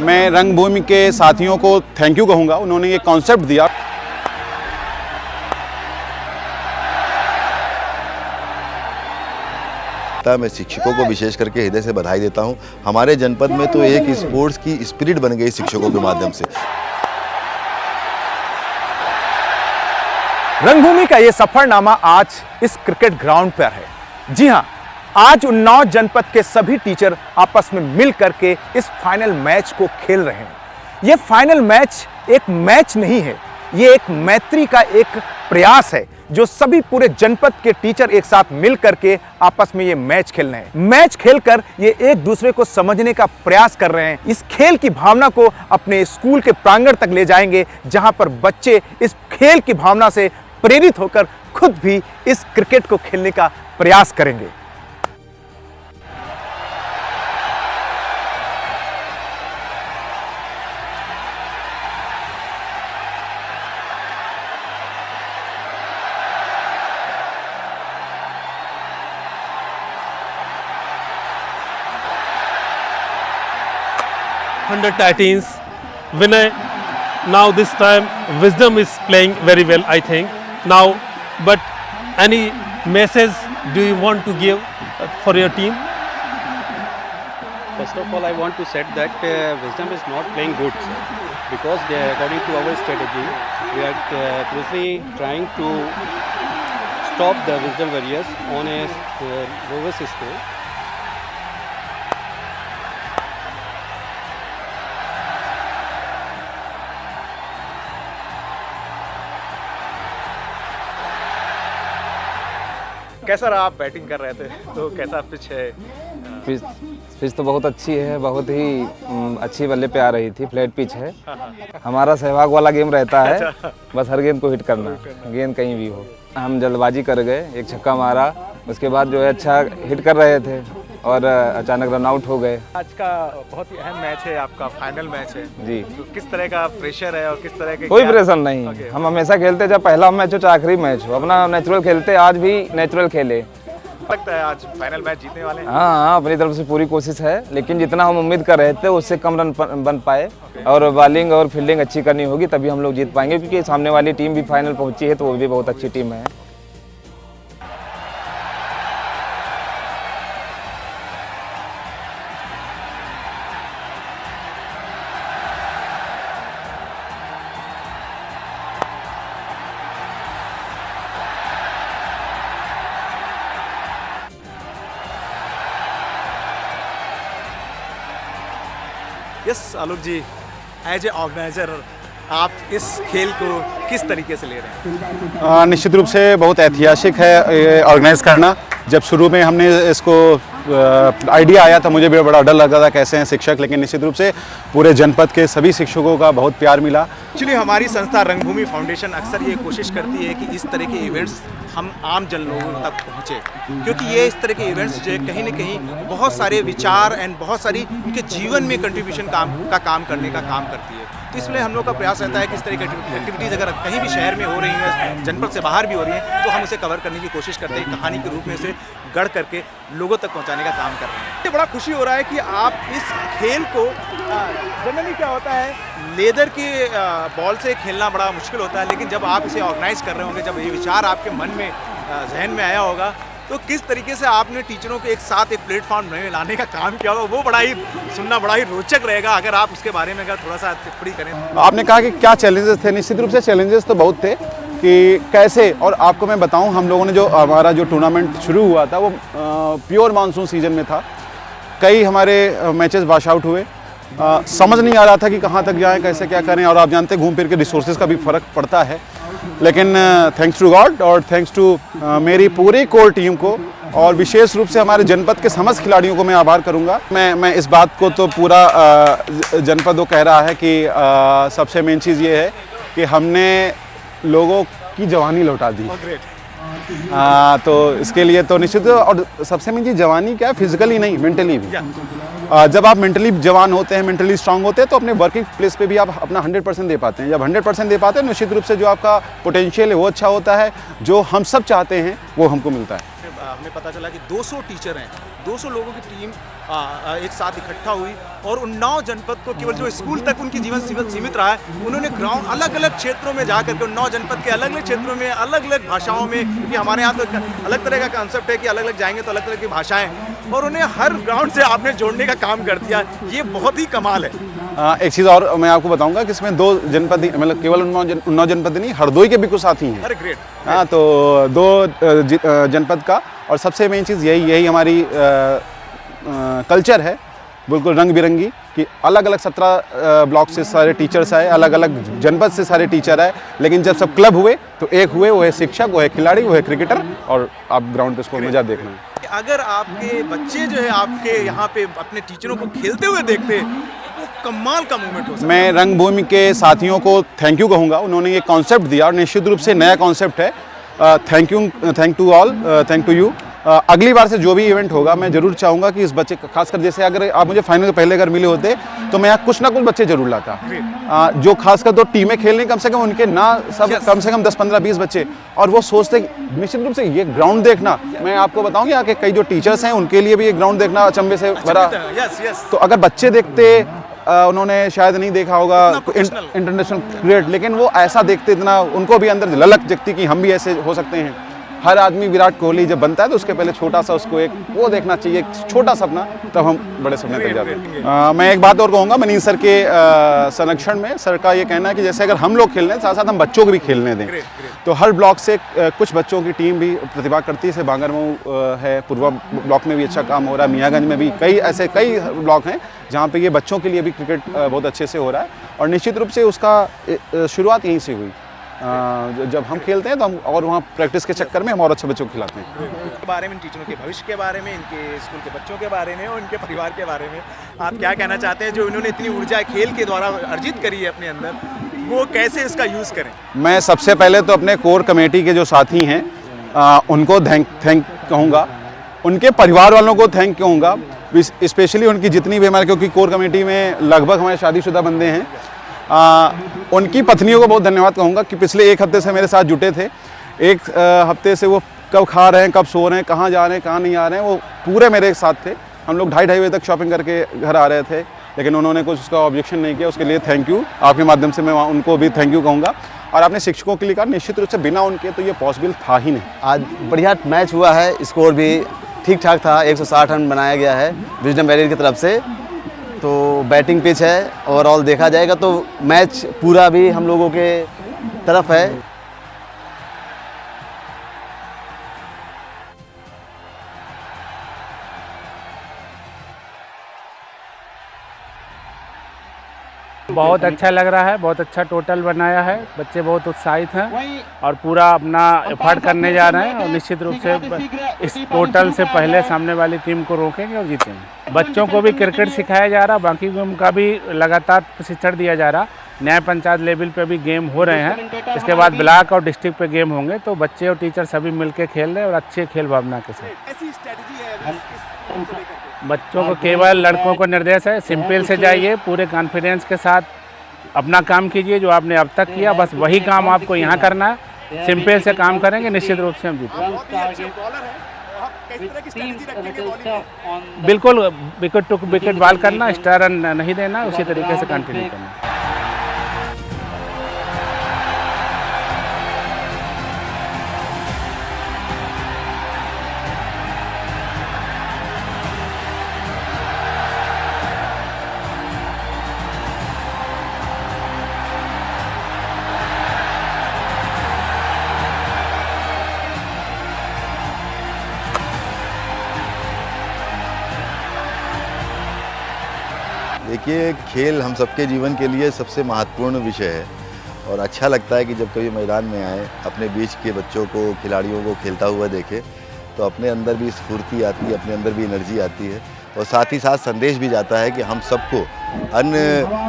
मैं रंगभूमि के साथियों को थैंक यू कहूँगा, उन्होंने ये कॉन्सेप्ट दिया। मैं शिक्षकों को विशेष करके हृदय से बधाई देता हूं। हमारे जनपद में तो एक स्पोर्ट्स की स्पिरिट बन गई शिक्षकों के माध्यम से। रंगभूमि का ये सफरनामा आज इस क्रिकेट ग्राउंड पर है। जी हां, आज उन्नाव जनपद के सभी टीचर आपस में मिल करके इस फाइनल मैच को खेल रहे हैं। ये फाइनल मैच एक मैच नहीं है, ये एक मैत्री का एक प्रयास है जो सभी पूरे जनपद के टीचर एक साथ मिल करके आपस में ये मैच खेल रहे हैं। मैच खेलकर ये एक दूसरे को समझने का प्रयास कर रहे हैं। इस खेल की भावना को अपने स्कूल के प्रांगण तक ले जाएंगे, जहां पर बच्चे इस खेल की भावना से प्रेरित होकर खुद भी इस क्रिकेट को खेलने का प्रयास करेंगे। Under 13s, Vinay. Now this time Wisdom is playing very well, I think. Now, but any message do you want to give for your team? First of all, I want to say that Wisdom is not playing good, sir, because according to our strategy, we are closely trying to stop the Wisdom Warriors on a lowest score. कैसा रहा? आप batting कर रहे थे तो कैसा pitch है? Pitch तो बहुत अच्छी है, बहुत ही अच्छी बल्ले पे आ रही थी। फ्लैट पिच है। हमारा सहवाग वाला गेम रहता है, बस हर गेंद को हिट करना, गेंद कहीं भी हो। हम जल्दबाजी कर गए, एक छक्का मारा, उसके बाद जो है अच्छा हिट कर रहे थे और अचानक रन आउट हो गए। आज का बहुत ही अहम मैच है, आपका फाइनल मैच है जी। तो किस तरह का प्रेशर है और किस तरह के? कोई प्रेशर नहीं। हम हमेशा खेलते, चाहे पहला मैच हो चाहे आखिरी मैच हो, अपना नेचुरल खेलते। आज भी नेचुरल खेले। लगता है आज फाइनल मैच जीतने वाले हैं? हाँ, अपनी तरफ से पूरी कोशिश है, लेकिन जितना हम उम्मीद कर रहे थे उससे कम रन बन पाए। और बॉलिंग और फील्डिंग अच्छी करनी होगी, तभी हम लोग जीत पाएंगे, क्योंकि सामने वाली टीम भी फाइनल पहुंची है, तो वो भी बहुत अच्छी टीम है। Yes Alok ji, as a organiser आप इस खेल को किस तरीके से ले रहे हैं? निश्चित रूप से बहुत ऐतिहासिक है ऑर्गेनाइज करना। जब शुरू में हमने इसको आइडिया आया था, मुझे भी बड़ा डर लगा था कैसे हैं शिक्षक, लेकिन निश्चित रूप से पूरे जनपद के सभी शिक्षकों का बहुत प्यार मिला। एक्चुअली हमारी संस्था रंगभूमि फाउंडेशन अक्सर ये कोशिश करती है कि इस तरह के इवेंट्स हम आम जन लोगों तक पहुँचे, क्योंकि ये इस तरह के इवेंट्स जो है कहीं ना कहीं बहुत सारे विचार एंड बहुत सारी उनके जीवन में कंट्रीब्यूशन का काम करने का काम करती है। तो इसलिए हम लोग का प्रयास रहता है कि इस तरह की एक्टिविटीज़ अगर कहीं भी शहर में हो रही हैं, जनपद से बाहर भी हो रही हैं, तो हम उसे कवर करने की कोशिश करते हैं, कहानी के रूप में से गढ़ करके लोगों तक पहुंचाने का काम कर रहे हैं। ये बड़ा खुशी हो रहा है कि आप इस खेल को, जनरली क्या होता है लेदर की बॉल से खेलना बड़ा मुश्किल होता है, लेकिन जब आप इसे ऑर्गेनाइज कर रहे होंगे, जब ये विचार आपके मन में जहन में आया होगा, तो किस तरीके से आपने टीचरों को एक साथ एक प्लेटफॉर्म में लाने का काम किया होगा, वो बड़ा ही सुनना बड़ा ही रोचक रहेगा। अगर आप उसके बारे में अगर थोड़ा सा टिप्पणी करें। आपने कहा कि क्या चैलेंजेस थे, निश्चित रूप से चैलेंजेस तो बहुत थे कि कैसे, और आपको मैं बताऊं, हम लोगों ने जो हमारा जो टूर्नामेंट शुरू हुआ था वो प्योर मानसून सीजन में था। कई हमारे मैचेस वॉश आउट हुए, समझ नहीं आ रहा था कि कहाँ तक जाएं, कैसे क्या करें, और आप जानते हैं घूम फिर के रिसोर्सेज का भी फ़र्क पड़ता है। लेकिन थैंक्स टू गॉड और थैंक्स टू मेरी पूरी कोर टीम को, और विशेष रूप से हमारे जनपद के समस्त खिलाड़ियों को मैं आभार करूंगा। मैं इस बात को तो पूरा जनपद वो कह रहा है कि सबसे मेन चीज़ ये है कि हमने लोगों की जवानी लौटा दी। तो इसके लिए तो निश्चित, और सबसे मेन चीज़ जवानी क्या है, फिजिकली नहीं, मेंटली भी। जब आप मेंटली जवान होते हैं, मेंटली स्ट्रांग होते हैं, तो अपने वर्किंग प्लेस पे भी आप अपना 100% दे पाते हैं। जब 100% दे पाते हैं, निश्चित रूप से जो आपका पोटेंशियल है वो अच्छा होता है, जो हम सब चाहते हैं वो हमको मिलता है। हमें पता चला कि 200 टीचर हैं, 200 लोगों की टीम एक साथ इकट्ठा हुई और उन्नाव जनपद को केवल जो स्कूल तक उनकी जीवन सीमित रहा है, उन्होंने ग्राउंड अलग अलग क्षेत्रों में जाकर के उन्नाव जनपद के अलग अलग क्षेत्रों में अलग अलग भाषाओं में, क्योंकि हमारे यहाँ तो अलग तरह का कॉन्सेप्ट है कि अलग अलग जाएंगे तो अलग तरह की भाषाएं, और उन्हें हर ग्राउंड से आपने जोड़ने का काम कर दिया। ये बहुत ही कमाल है। एक चीज़ और मैं आपको बताऊंगा कि इसमें 2 जनपद, मतलब केवल उन्नाव जनपद नहीं, हरदोई के भी कुछ साथी हैं। अरे ग्रेट। हाँ, तो 2 जनपद का, और सबसे मेन चीज़ यही हमारी कल्चर है, बिल्कुल रंग बिरंगी, कि अलग अलग 17 ब्लॉक से सारे टीचर्स आए, अलग अलग जनपद से सारे टीचर आए, लेकिन जब सब क्लब हुए तो एक हुए, वो है शिक्षक, वो है खिलाड़ी, वो है क्रिकेटर, और आप ग्राउंड पे उसको मजा देखना है। अगर आपके बच्चे जो है आपके यहाँ पे अपने टीचरों को खेलते हुए देखते, वो कमाल का मोमेंट हो सकता है। मैं रंगभूमि के साथियों को थैंक यू कहूँगा, उन्होंने ये कॉन्सेप्ट दिया, और निश्चित रूप से नया कॉन्सेप्ट है। Thank to all, thank to you. अगली बार से जो भी इवेंट होगा, मैं जरूर चाहूँगा कि इस बच्चे, खासकर जैसे अगर आप मुझे फाइनल के पहले अगर मिले होते तो मैं यहाँ कुछ ना कुछ बच्चे जरूर लाता, जो खासकर 2 टीमें खेलने, कम से कम उनके ना सब कम से कम 10, 15, 20 बच्चे, और वो सोचते निश्चित रूप से ये ग्राउंड देखना, मैं आपको बताऊँ यहाँ के कई जो टीचर्स हैं उनके लिए भी ये ग्राउंड देखना अचंभे से भरा। तो अगर बच्चे देखते, उन्होंने शायद नहीं देखा होगा इंटरनेशनल क्रिकेट, लेकिन वो ऐसा देखते, इतना उनको भी अंदर ललक जगती कि हम भी ऐसे हो सकते हैं। हर आदमी विराट कोहली जब बनता है तो उसके पहले छोटा सा उसको एक वो देखना चाहिए, छोटा सपना, तब हम बड़े सपने तक जाते हैं। मैं एक बात और कहूँगा, मनीष सर के संरक्षण में सर का ये कहना है कि जैसे अगर हम लोग खेल रहे हैं, साथ साथ हम बच्चों को भी खेलने दें। तो हर ब्लॉक से कुछ बच्चों की टीम भी प्रतिभा करती है, जैसे बांगरमऊ है, पूर्वा ब्लॉक में भी अच्छा काम हो रहा है, मियाँगंज में भी कई ब्लॉक हैं जहाँ पे ये बच्चों के लिए भी क्रिकेट बहुत अच्छे से हो रहा है, और निश्चित रूप से उसका शुरुआत यहीं से हुई। जब हम खेलते हैं तो हम और वहाँ प्रैक्टिस के चक्कर में हम और अच्छे बच्चों को खिलाते हैं। के बारे में, टीचरों के भविष्य के बारे में, इनके स्कूल के बच्चों के बारे में और इनके परिवार के बारे में आप क्या कहना चाहते हैं? जो इन्होंने इतनी ऊर्जा खेल के द्वारा अर्जित करी है अपने अंदर, वो कैसे इसका यूज़ करें? मैं सबसे पहले तो अपने कोर कमेटी के जो साथी हैं उनको थैंक कहूँगा, उनके परिवार वालों को थैंक कहूँगा, स्पेशली उनकी जितनी भी हमारे, क्योंकि कोर कमेटी में लगभग हमारे शादीशुदा बंदे हैं, उनकी पत्नियों को बहुत धन्यवाद कहूँगा कि पिछले 1 हफ्ते से मेरे साथ जुटे थे। 1 हफ्ते से वो कब खा रहे हैं, कब सो रहे हैं, कहाँ जा रहे हैं, कहाँ नहीं आ रहे हैं, वो पूरे मेरे साथ थे। हम लोग 2:30 बजे तक शॉपिंग करके घर आ रहे थे, लेकिन उन्होंने कुछ उसका ऑब्जेक्शन नहीं किया, उसके लिए थैंक यू। आपके माध्यम से मैं उनको भी थैंक यू कहूँगा। और आपने शिक्षकों के लिए कहा, निश्चित रूप से बिना उनके तो ये पॉसिबल था ही नहीं। आज बढ़िया मैच हुआ है, स्कोर भी ठीक ठाक था, 160 रन बनाया गया है विजडम वैलियर की तरफ से। तो बैटिंग पिच है, ओवरऑल देखा जाएगा तो मैच पूरा भी हम लोगों के तरफ है। बहुत अच्छा लग रहा है, बहुत अच्छा टोटल बनाया है, बच्चे बहुत उत्साहित हैं और पूरा अपना एफर्ट करने जा रहे हैं, और निश्चित रूप से इस टोटल से पहले सामने वाली टीम को रोकेंगे और जीतेंगे। बच्चों को भी क्रिकेट सिखाया जा रहा, बाकी गेम का भी लगातार प्रशिक्षण दिया जा रहा। न्याय पंचायत लेवल पे भी गेम हो रहे हैं, इसके बाद ब्लॉक और डिस्ट्रिक्ट पे गेम होंगे, तो बच्चे और टीचर सभी मिलकर खेल रहे हैं और अच्छे खेल भावना के साथ। ऐसी स्ट्रेटजी है बच्चों को केवल लड़कों को निर्देश है, सिंपल से जाइए, पूरे कॉन्फिडेंस के साथ अपना काम कीजिए, जो आपने अब तक किया बस वही काम आपको यहाँ करना है। सिंपल से काम करेंगे, निश्चित रूप से हम जीतेंगे। बिल्कुल विकेट टू विकेट बॉल करना, स्टार रन नहीं देना, उसी तरीके से कंटिन्यू करना। देखिए, खेल हम सबके जीवन के लिए सबसे महत्वपूर्ण विषय है, और अच्छा लगता है कि जब कभी मैदान में आए, अपने बीच के बच्चों को, खिलाड़ियों को खेलता हुआ देखे, तो अपने अंदर भी स्फूर्ति आती है, अपने अंदर भी एनर्जी आती है, और साथ ही साथ संदेश भी जाता है कि हम सबको अन्य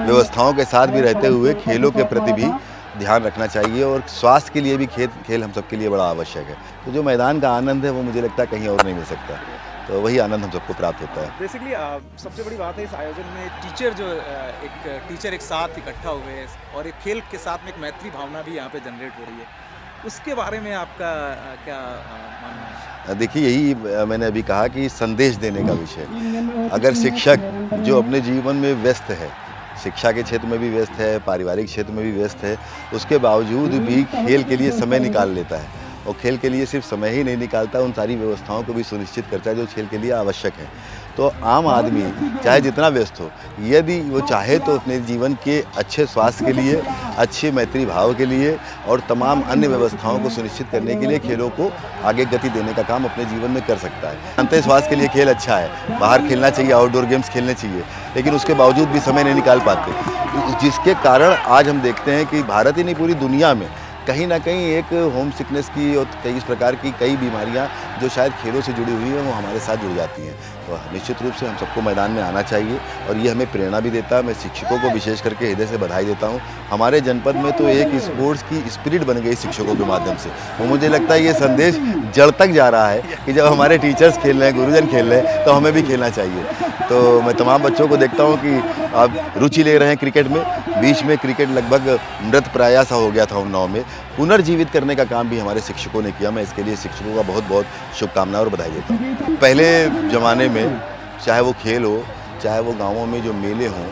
व्यवस्थाओं के साथ भी रहते हुए खेलों के प्रति भी ध्यान रखना चाहिए, और स्वास्थ्य के लिए भी खेल हम सबके लिए बड़ा आवश्यक है। तो जो मैदान का आनंद है वो मुझे लगता है कहीं और नहीं मिल सकता। तो वही आनंद हम सबको प्राप्त होता है। बेसिकली सबसे बड़ी बात है इस आयोजन में टीचर जो एक टीचर एक साथ इकट्ठा हुए और एक खेल के साथ में एक मैत्री भावना भी यहाँ पे जनरेट हो रही है, उसके बारे में आपका क्या मानना है? देखिए, यही मैंने अभी कहा कि संदेश देने का विषय। अगर शिक्षक जो अपने जीवन में व्यस्त है, शिक्षा के क्षेत्र में भी व्यस्त है, पारिवारिक क्षेत्र में भी व्यस्त है, उसके बावजूद भी खेल के लिए समय निकाल लेता है और खेल के लिए सिर्फ समय ही नहीं निकालता, उन सारी व्यवस्थाओं को भी सुनिश्चित करता है जो खेल के लिए आवश्यक है। तो आम आदमी चाहे जितना व्यस्त हो, यदि वो चाहे तो अपने जीवन के अच्छे स्वास्थ्य के लिए, अच्छे मैत्री भाव के लिए और तमाम अन्य व्यवस्थाओं को सुनिश्चित करने के लिए खेलों को आगे गति देने का काम अपने जीवन में कर सकता है। अंतः स्वास्थ्य के लिए खेल अच्छा है, बाहर खेलना चाहिए, आउटडोर गेम्स खेलने चाहिए, लेकिन उसके बावजूद भी समय नहीं निकाल पाते, जिसके कारण आज हम देखते हैं कि भारत ही नहीं पूरी दुनिया में कहीं ना कहीं एक होम सिकनेस की और कई इस प्रकार की कई बीमारियां जो शायद खेलों से जुड़ी हुई हैं वो हमारे साथ जुड़ जाती हैं। तो निश्चित रूप से हम सबको मैदान में आना चाहिए और ये हमें प्रेरणा भी देता है। मैं शिक्षकों को विशेष करके हृदय से बधाई देता हूँ। हमारे जनपद में तो एक स्पोर्ट्स की स्पिरिट बन गई शिक्षकों के माध्यम से, तो मुझे लगता है ये संदेश जड़ तक जा रहा है कि जब हमारे टीचर्स खेल रहे हैं, गुरुजन खेल रहे हैं, तो हमें भी खेलना चाहिए। तो मैं तमाम बच्चों को देखता हूँ कि आप रुचि ले रहे हैं क्रिकेट में। बीच में क्रिकेट लगभग मृत प्राय सा हो गया था उन्नाव में, पुनर्जीवित करने का काम भी हमारे शिक्षकों ने किया। मैं इसके लिए शिक्षकों का बहुत बहुत शुभकामनाएं और बधाई देता हूँ। पहले ज़माने में चाहे वो खेल हो, चाहे वो गाँवों में जो मेले हों,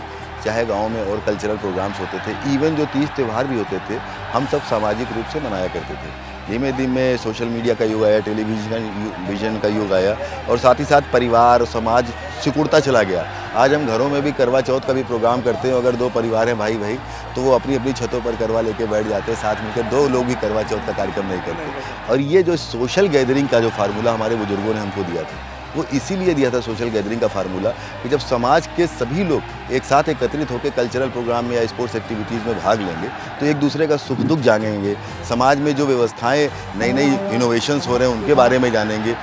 चाहे गाँव में और कल्चरल प्रोग्राम्स होते थे, इवन जो 30 त्यौहार भी होते थे, हम सब सामाजिक रूप से मनाया करते थे। धीमे धीमे सोशल मीडिया का युग आया, टेलीविज़न का युग आया और साथ ही साथ परिवार और समाज सिकुड़ता चला गया। आज हम घरों में भी करवा चौथ का भी प्रोग्राम करते हैं। अगर 2 परिवार हैं भाई भाई, तो वो अपनी अपनी छतों पर करवा लेके बैठ जाते हैं, साथ मिलकर 2 लोग भी करवा चौथ का कार्यक्रम नहीं करते। और ये जो सोशल गैदरिंग का जो फार्मूला हमारे बुजुर्गों ने हमको दिया था, वो इसीलिए दिया था सोशल गैदरिंग का फार्मूला कि जब समाज के सभी लोग एक साथ एकत्रित होकर कल्चरल प्रोग्राम में या स्पोर्ट्स एक्टिविटीज़ में भाग लेंगे तो एक दूसरे का सुख दुख जानेंगे, समाज में जो व्यवस्थाएं नई नई इनोवेशंस हो रहे हैं उनके बारे में जानेंगे,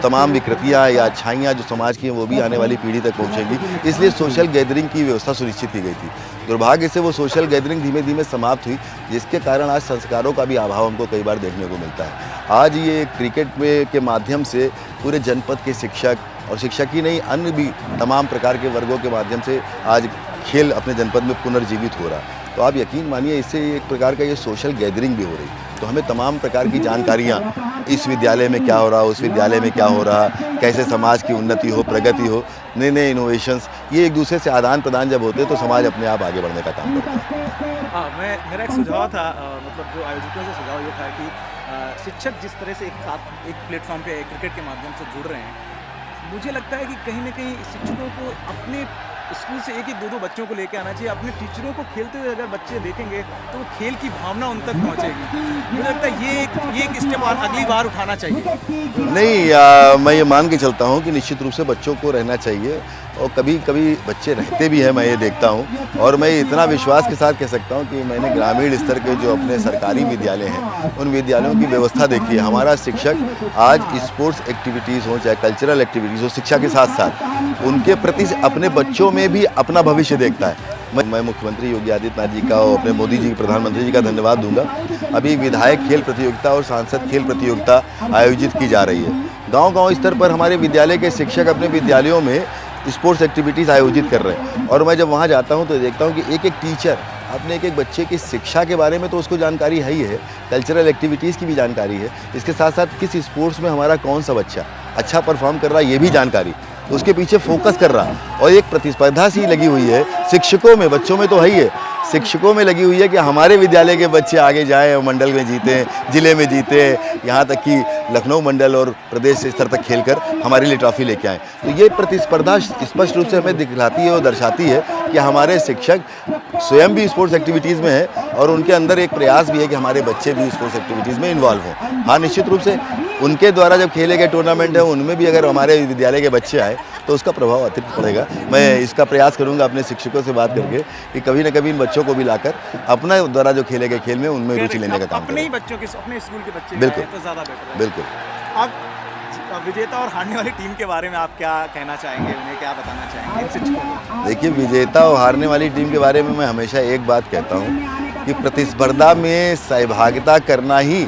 तमाम विकृतियाँ या अच्छाइयाँ जो समाज की हैं वो भी आने वाली पीढ़ी तक पहुँचेंगी। इसलिए सोशल गैदरिंग की व्यवस्था सुनिश्चित की गई थी। दुर्भाग्य से वो सोशल गैदरिंग धीमे धीमे समाप्त हुई, जिसके कारण आज संस्कारों का भी अभाव हमको कई बार देखने को मिलता है। आज ये क्रिकेट में के माध्यम से पूरे जनपद के शिक्षक और शिक्षक ही नहीं, अन्य भी तमाम प्रकार के वर्गों के माध्यम से आज खेल अपने जनपद में पुनर्जीवित हो रहा है। तो आप यकीन मानिए, इससे एक प्रकार का ये सोशल गैदरिंग भी हो रही है। तो हमें तमाम प्रकार की जानकारियाँ, इस विद्यालय में क्या हो रहा, उस विद्यालय में क्या हो रहा, कैसे समाज की उन्नति हो, प्रगति हो, नए नए इनोवेशंस, ये एक दूसरे से आदान प्रदान जब होते हैं तो समाज अपने आप आगे बढ़ने का काम करता है। मेरा एक सुझाव था, मतलब जो आयोजकों से सुझाव ये था कि शिक्षक जिस तरह से एक साथ एक प्लेटफॉर्म पे क्रिकेट के माध्यम से जुड़ रहे हैं, मुझे लगता है कि कहीं ना कहीं शिक्षकों को अपने स्कूल से 1-1, 2-2 बच्चों को लेके आना चाहिए। अपने टीचरों को खेलते हुए अगर बच्चे देखेंगे तो खेल की भावना उन तक पहुंचेगी। मुझे लगता है ये एक स्टेप अगली बार उठाना चाहिए। नहीं, मैं ये मान के चलता हूँ कि निश्चित रूप से बच्चों को रहना चाहिए और कभी कभी बच्चे रहते भी हैं, मैं ये देखता हूँ। और मैं इतना विश्वास के साथ कह सकता हूँ कि मैंने ग्रामीण स्तर के जो अपने सरकारी विद्यालय हैं उन विद्यालयों की व्यवस्था देखी है। हमारा शिक्षक आज स्पोर्ट्स एक्टिविटीज़ हो चाहे कल्चरल एक्टिविटीज़ हो, शिक्षा के साथ साथ उनके प्रति अपने बच्चों में भी अपना भविष्य देखता है। मैं मुख्यमंत्री योगी आदित्यनाथ जी का और अपने मोदी जी, प्रधानमंत्री जी का धन्यवाद दूंगा। अभी विधायक खेल प्रतियोगिता और सांसद खेल प्रतियोगिता आयोजित की जा रही है। गांव-गांव स्तर पर हमारे विद्यालय के शिक्षक अपने विद्यालयों में स्पोर्ट्स एक्टिविटीज़ आयोजित कर रहे हैं और मैं जब वहाँ जाता हूँ तो देखता हूँ कि एक एक टीचर अपने एक एक बच्चे की शिक्षा के बारे में तो उसको जानकारी है ही है, कल्चरल एक्टिविटीज़ की भी जानकारी है, इसके साथ साथ किस स्पोर्ट्स में हमारा कौन सा बच्चा अच्छा परफॉर्म कर रहा है ये भी जानकारी, उसके पीछे फोकस कर रहा है। और एक प्रतिस्पर्धा सी लगी हुई है शिक्षकों में, बच्चों में तो है ही है, शिक्षकों में लगी हुई है कि हमारे विद्यालय के बच्चे आगे जाएं, मंडल में जीतें, जिले में जीतें, यहाँ तक कि लखनऊ मंडल और प्रदेश स्तर तक खेलकर हमारे लिए ट्रॉफी लेके आएँ। तो ये प्रतिस्पर्धा स्पष्ट रूप से हमें दिखलाती है और दर्शाती है कि हमारे शिक्षक स्वयं भी स्पोर्ट्स एक्टिविटीज़ में है और उनके अंदर एक प्रयास भी है कि हमारे बच्चे भी स्पोर्ट्स एक्टिविटीज़ में इन्वॉल्व हों। हाँ, निश्चित रूप से उनके द्वारा जब खेले गए टूर्नामेंट है उनमें भी अगर हमारे विद्यालय के बच्चे आए तो उसका प्रभाव अतिरिक्त पड़ेगा। मैं इसका प्रयास करूंगा अपने शिक्षकों से बात करके कि कभी न कभी इन बच्चों को भी लाकर अपना द्वारा जो खेले गए खेल में उनमें रुचि लेने का काम अपने ही बच्चों के, अपने स्कूल के बच्चे बिल्कुल तो ज़्यादा बेटर है। बिल्कुल। आप विजेता और हारने वाली टीम के बारे में आप क्या कहना चाहेंगे, उन्हें क्या बताना चाहेंगे इन शिक्षकों को? देखिए, विजेता और हारने वाली टीम के बारे में मैं हमेशा एक बात कहता हूँ कि प्रतिस्पर्धा में सहभागिता करना ही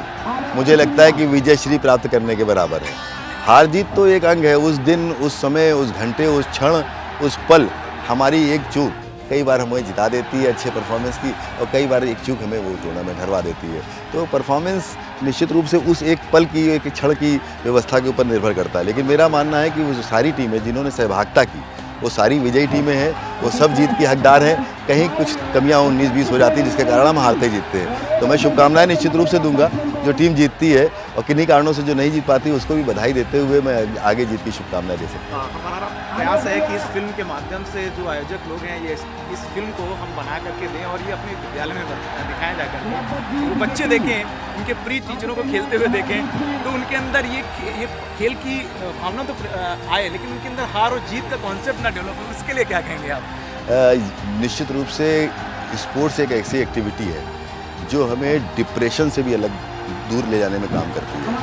मुझे लगता है कि विजय श्री प्राप्त करने के बराबर है। हार जीत तो एक अंग है, उस दिन, उस समय, उस घंटे, उस क्षण, उस पल हमारी एक चूक कई बार हमें जिता देती है अच्छे परफॉर्मेंस की, और कई बार एक चूक हमें वो टूर्नामेंट हरवा देती है। तो परफॉर्मेंस निश्चित रूप से उस एक पल की, एक क्षण की व्यवस्था के ऊपर निर्भर करता है। लेकिन मेरा मानना है कि वो जो सारी टीमें जिन्होंने सहभागिता की वो सारी विजयी टीमें हैं, वो सब जीत की हकदार हैं। कहीं कुछ कमियां 19-20 हो जाती हैं जिसके कारण हम हारते जीतते हैं। तो मैं शुभकामनाएं निश्चित रूप से दूंगा जो टीम जीतती है, और किन्हीं कारणों से जो नहीं जीत पाती उसको भी बधाई देते हुए मैं आगे जीत की शुभकामनाएं दे सकता हूं। हमारा प्रयास है कि इस फिल्म के माध्यम से जो आयोजक लोग हैं ये इस फिल्म को हम बना करके दें और ये अपने विद्यालय में दिखाया जा करके वो बच्चे देखें, उनके प्री टीचरों को खेलते हुए देखें, तो उनके अंदर ये खेल की भावना तो आए, लेकिन उनके अंदर हार और जीत का कॉन्सेप्ट ना डेवलप हो। उसके लिए क्या कहेंगे आप? निश्चित रूप से स्पोर्ट्स एक ऐसी एक्टिविटी है जो हमें डिप्रेशन से भी अलग दूर ले जाने में काम करती है।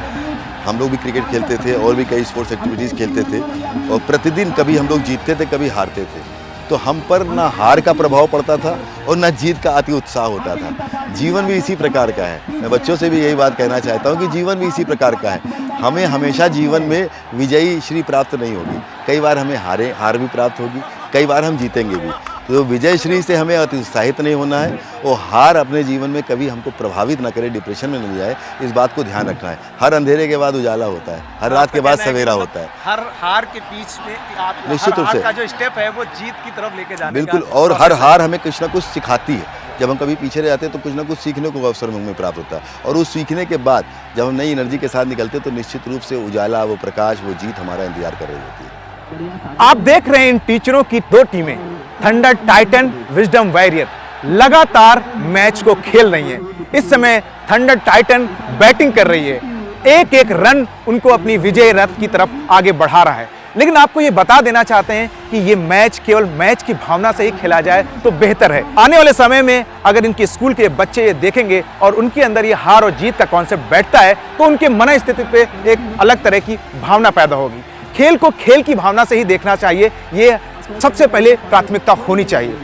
हम लोग भी क्रिकेट खेलते थे और भी कई स्पोर्ट्स एक्टिविटीज़ खेलते थे, और प्रतिदिन कभी हम लोग जीतते थे, कभी हारते थे। तो हम पर ना हार का प्रभाव पड़ता था और ना जीत का अति उत्साह होता था। जीवन भी इसी प्रकार का है। मैं बच्चों से भी यही बात कहना चाहता हूँ कि जीवन भी इसी प्रकार का है। हमें हमेशा जीवन में विजयी श्री प्राप्त नहीं होगी, कई बार हमें हार भी प्राप्त होगी, कई बार हम जीतेंगे भी। तो विजय श्री से हमें अति उत्साहित नहीं होना है, और हार अपने जीवन में कभी हमको प्रभावित ना करे, डिप्रेशन में न जाए, इस बात को ध्यान रखना है। हर अंधेरे के बाद उजाला होता है, हर रात के बाद सवेरा होता है। हर हार के बीच में आप निश्चित रूप से का जो स्टेप है वो जीत की तरफ लेके जाने बिल्कुल, का और हर हार हमें कुछ ना कुछ सिखाती है। जब हम कभी पीछे रह जाते हैं तो कुछ ना कुछ सीखने को अवसर हमें प्राप्त होता है, और उस सीखने के बाद जब हम नई एनर्जी के साथ निकलते हैं तो निश्चित रूप से उजाला, वो प्रकाश, वो जीत हमारा इंतजार कर रही होती है। आप देख रहे हैं इन टीचरों की दो टीमें, थंडर टाइटन, विजडम वॉरियर, लगातार मैच को खेल रही हैं। इस समय थंडर टाइटन बैटिंग कर रही है, एक एक रन उनको अपनी विजय रथ की तरफ आगे बढ़ा रहा है। लेकिन आपको ये बता देना चाहते हैं कि ये मैच केवल मैच की भावना से ही खेला जाए तो बेहतर है। आने वाले समय में अगर इनके स्कूल के बच्चे ये देखेंगे और उनके अंदर ये हार और जीत का कॉन्सेप्ट बैठता है तो उनके मन स्थिति पे एक अलग तरह की भावना पैदा होगी। खेल को खेल की भावना से ही देखना चाहिए, ये सबसे पहले प्राथमिकता होनी चाहिए।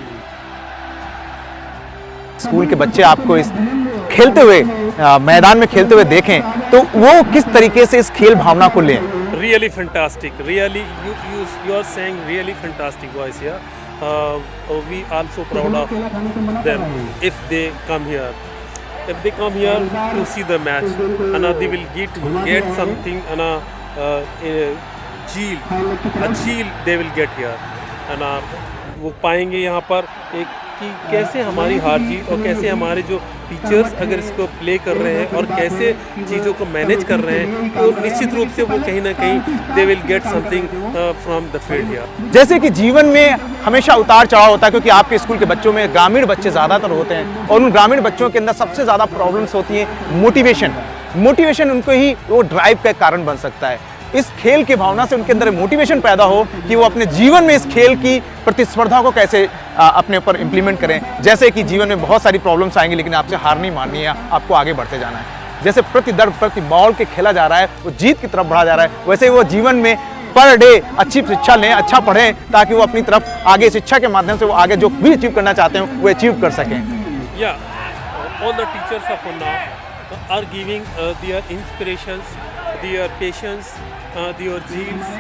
स्कूल के बच्चे आपको इस खेलते हुए मैदान में खेलते हुए देखें तो वो किस तरीके से इस खेल भावना को लें। Really fantastic. Really, you are saying really fantastic voice here. We also proud of them if they come here. If they come here to see the match, and they will get something, and a झील they will get here, and वो पाएंगे यहाँ पर एक कि कैसे हमारी हार जीत और कैसे हमारे जो टीचर्स अगर इसको प्ले कर रहे हैं और कैसे चीज़ों को मैनेज कर रहे हैं, तो निश्चित रूप से वो कहीं ना कहीं they will get something from the field here. जैसे कि जीवन में हमेशा उतार चढ़ाव होता है, क्योंकि आपके स्कूल के बच्चों में ग्रामीण बच्चे ज़्यादातर होते हैं और उन ग्रामीण बच्चों के अंदर सबसे ज़्यादा प्रॉब्लम्स होती हैं मोटिवेशन उनको ही वो ड्राइव का कारण बन सकता है। इस खेल की भावना से उनके अंदर मोटिवेशन पैदा हो कि वो अपने जीवन में इस खेल की प्रतिस्पर्धा को कैसे अपने ऊपर इम्प्लीमेंट करें। जैसे कि जीवन में बहुत सारी प्रॉब्लम्स आएंगी, लेकिन आपसे हार नहीं माननी है, आपको आगे बढ़ते जाना है। जैसे प्रति दर प्रति बॉल के खेला जा रहा है, वो जीत की तरफ बढ़ा जा रहा है, वैसे ही वो जीवन में पर डे अच्छी शिक्षा लें, अच्छा पढ़ें, ताकि वो अपनी तरफ आगे शिक्षा के माध्यम से वो आगे जो भी अचीव करना चाहते हैं वो अचीव कर सकें। All the teachers of now are giving their inspirations, their patience, their dreams,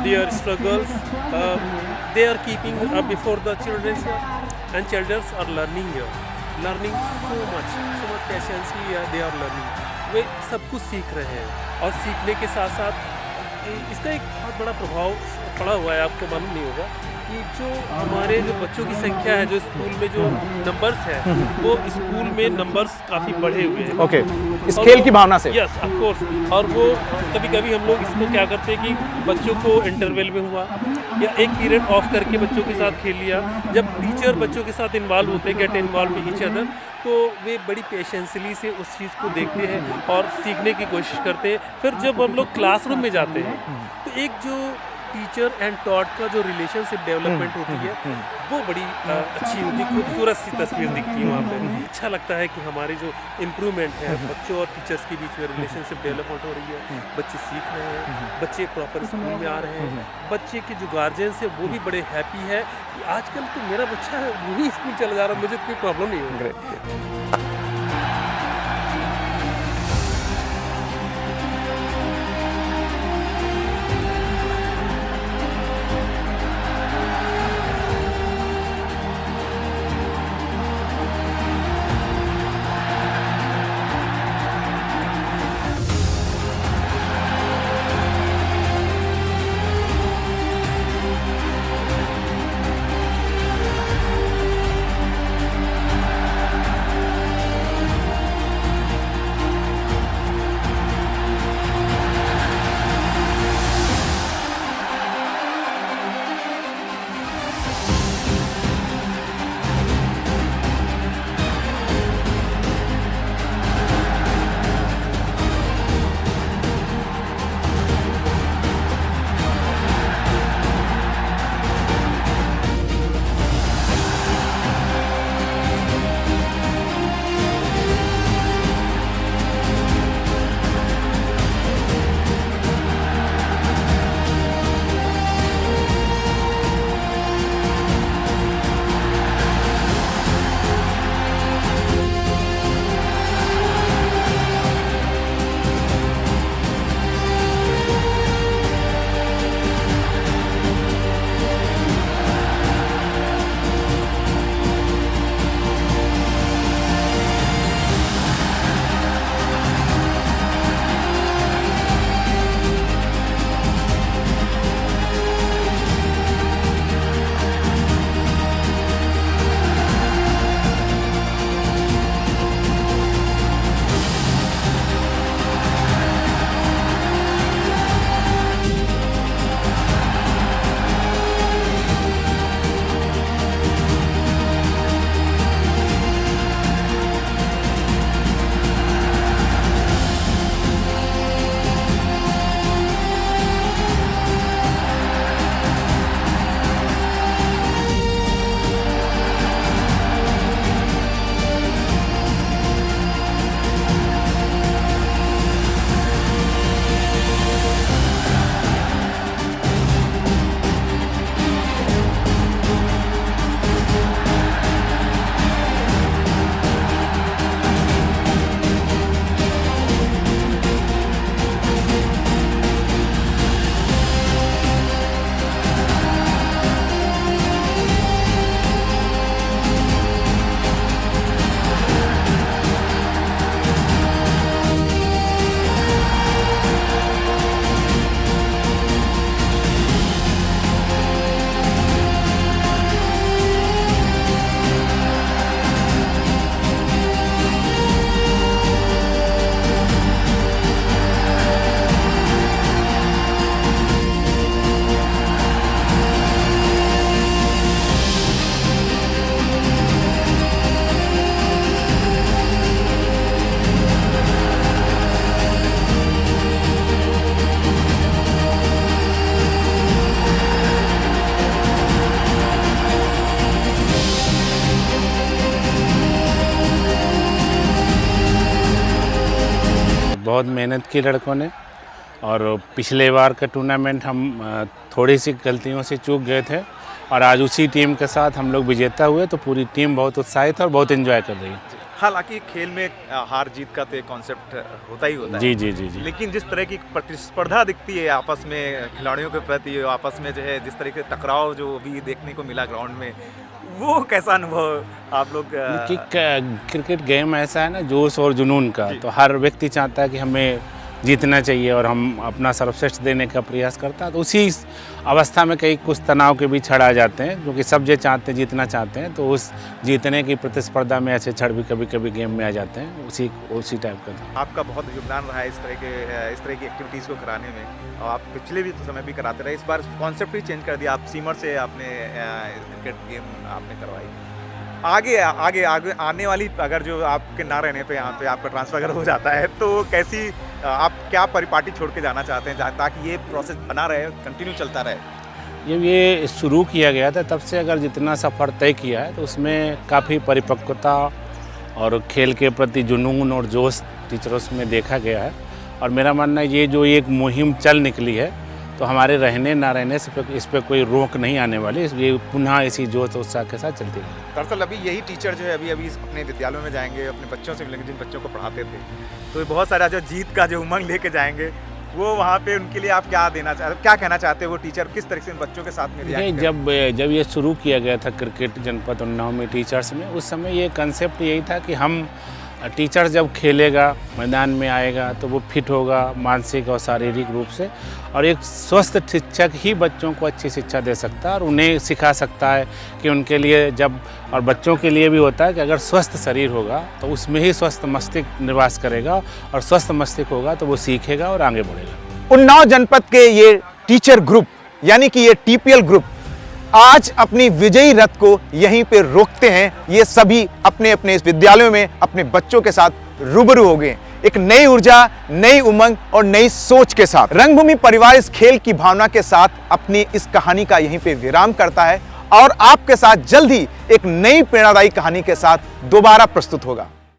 their struggles, they are keeping before the children, and children are learning so much patiently they are learning। वे सब कुछ सीख रहे हैं और सीखने के साथ साथ इसका एक बहुत बड़ा प्रभाव पड़ा हुआ है, आपको मालूम नहीं होगा कि जो हमारे जो बच्चों की संख्या है, जो स्कूल में जो नंबर्स है, वो स्कूल में नंबर्स काफ़ी बढ़े हुए हैं। ओके, इस खेल की भावना से। Yes, of course. और वो कभी कभी हम लोग इसको क्या करते हैं कि बच्चों को इंटरवल में हुआ या एक पीरियड ऑफ करके बच्चों के साथ खेल लिया। जब टीचर बच्चों के साथ इन्वॉल्व होते हैं, get involve with each other, तो वे बड़ी पेशेंसली से उस चीज़ को देखते हैं और सीखने की कोशिश करते हैं। फिर जब हम लोग क्लासरूम में जाते हैं तो एक जो टीचर एंड टॉट का जो रिलेशनशिप डेवलपमेंट होती है वो बड़ी अच्छी होती है, खूबसूरत सी तस्वीर दिखती है वहाँ पे। अच्छा लगता है कि हमारे जो इम्प्रूवमेंट है बच्चों और टीचर्स के बीच में रिलेशनशिप डेवलपमेंट हो रही है, बच्चे सीख रहे हैं, बच्चे प्रॉपर स्कूल में आ रहे हैं, बच्चे के जो गार्जियंस है वो भी बड़े हैप्पी है कि आजकल तो मेरा बच्चा है वही स्कूल चला जा रहा है, मुझे कोई प्रॉब्लम नहीं हो रही। बहुत मेहनत की लड़कों ने, और पिछले बार का टूर्नामेंट हम थोड़ी सी गलतियों से चूक गए थे और आज उसी टीम के साथ हम लोग विजेता हुए, तो पूरी टीम बहुत उत्साहित है और बहुत एंजॉय कर रही है। हालांकि खेल में हार जीत का तो एक कॉन्सेप्ट होता ही होता है। जी जी जी जी। लेकिन जिस तरह की प्रतिस्पर्धा दिखती है आपस में खिलाड़ियों के प्रति, आपस में जो है जिस तरह के टकराव जो भी देखने को मिला ग्राउंड में, वो कैसा अनुभव आप लोग? कि क्रिकेट गेम ऐसा है ना, जोश और जुनून का, तो हर व्यक्ति चाहता है कि हमें जीतना चाहिए और हम अपना सर्वश्रेष्ठ देने का प्रयास करता है। तो उसी अवस्था में कई कुछ तनाव के भी क्षण आ जाते हैं, क्योंकि सब जो चाहते हैं, जीतना चाहते हैं, तो उस जीतने की प्रतिस्पर्धा में ऐसे क्षण भी कभी कभी गेम में आ जाते हैं। उसी टाइप का था। आपका बहुत योगदान रहा है इस तरह की एक्टिविटीज़ को कराने में, और आप पिछले भी समय भी कराते रहे। इस बार कॉन्सेप्ट ही चेंज कर दिया, आप सीमर से आपने क्रिकेट गेम आपने करवाई। आगे आने वाली, अगर जो आपके ना रहने पे यहाँ पे आपका ट्रांसफर अगर हो जाता है, तो कैसी आप क्या परिपाटी छोड़ के जाना चाहते हैं ताकि ये प्रोसेस बना रहे, कंटिन्यू चलता रहे? जब ये शुरू किया गया था तब से अगर जितना सफ़र तय किया है, तो उसमें काफ़ी परिपक्वता और खेल के प्रति जुनून और जोश टीचरों में देखा गया है। और मेरा मानना है ये जो एक मुहिम चल निकली है, तो हमारे रहने ना रहने से इस पर कोई रोक नहीं आने वाली, ये पुनः इसी जोश उत्साह के साथ चलती है। दरअसल अभी यही टीचर जो है अभी अपने विद्यालयों में जाएंगे, अपने बच्चों से मिलेंगे जिन बच्चों को पढ़ाते थे, तो बहुत सारा जो जीत का जो उमंग लेके जाएंगे, वो वहाँ पे उनके लिए आप क्या कहना चाहते हैं? वो टीचर किस तरह से बच्चों के साथ में जब ये शुरू किया गया था क्रिकेट जनपद उन्नाव में टीचर्स में, उस समय ये कंसेप्ट यही था कि हम टीचर जब खेलेगा, मैदान में आएगा, तो वो फिट होगा मानसिक और शारीरिक रूप से, और एक स्वस्थ शिक्षक ही बच्चों को अच्छी शिक्षा दे सकता है और उन्हें सिखा सकता है कि उनके लिए जब, और बच्चों के लिए भी होता है कि अगर स्वस्थ शरीर होगा तो उसमें ही स्वस्थ मस्तिष्क निवास करेगा, और स्वस्थ मस्तिष्क होगा तो वो सीखेगा और आगे बढ़ेगा। उन्नाव जनपद के ये टीचर ग्रुप, यानी कि ये टीपीएल ग्रुप, आज अपनी विजयी रथ को यहीं पे रोकते हैं। ये सभी अपने अपने इस विद्यालयों में अपने बच्चों के साथ रूबरू हो गए, एक नई ऊर्जा, नई उमंग और नई सोच के साथ। रंगभूमि परिवार इस खेल की भावना के साथ अपनी इस कहानी का यहीं पे विराम करता है और आपके साथ जल्द ही एक नई प्रेरणादायी कहानी के साथ दोबारा प्रस्तुत होगा।